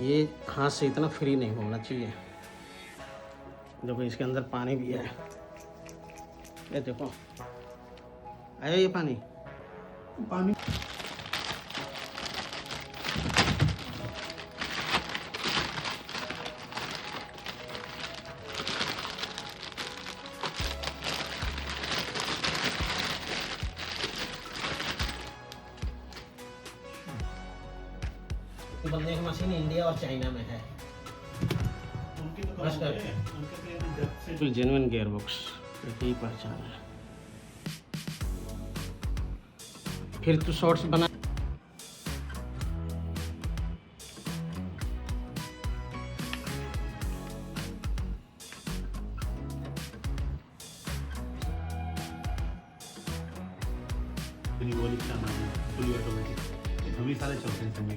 ये हाथ से इतना फ्री नहीं होना चाहिए। देखो इसके अंदर पानी भी है, ये देखो आया ये पानी। पानी बनने की मशीन इंडिया और चाइना में है। उनकी तो बस कर। उनके तो जब से जेन्युइन गियर बॉक्स यही पहचान है। फिर तू शॉर्ट्स बना। वो रिक्शा में फुली ऑटोमेटिक हम ही सारे चलते हैं समय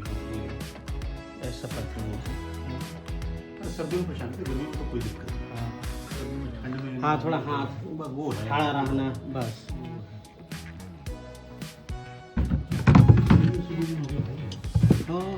ऐसा पता नहीं है। सर्दियों में परेशान गर्मी में तो कोई दिक्कत नहीं। ठंड में हाँ थोड़ा हाथ वो है खड़ा रहना बस। हाँ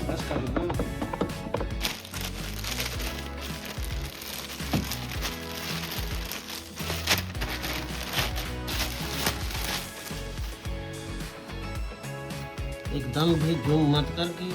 बस कर लो ना। एकदम भी झूम मत कर कि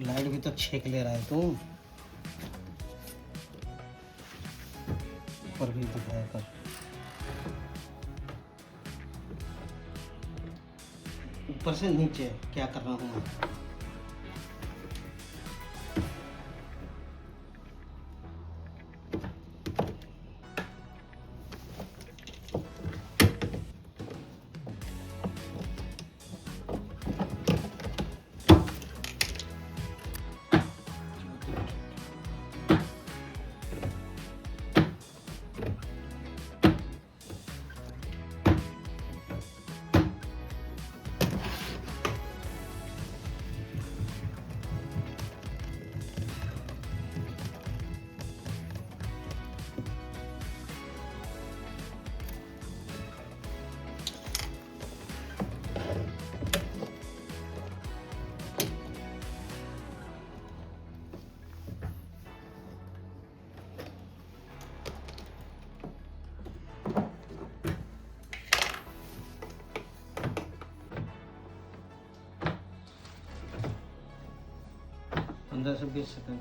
लाइट भी तो छेक ले रहा है तू। ऊपर भी दिखाया कर। ऊपर से नीचे क्या कर रहा हूँ मैं। 15 से 20 सेकंड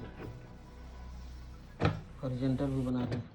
हॉरिजॉन्टल भी बना रहे हैं।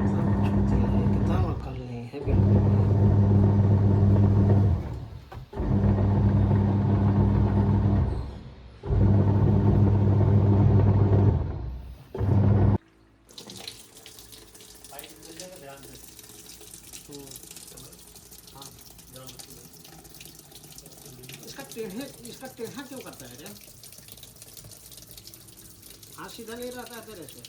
कितना अकल नहीं है बिल्कुल। इसका टेढ़ा क्यों करता है रे? हाथ सीधा नहीं रहता है तेरे से।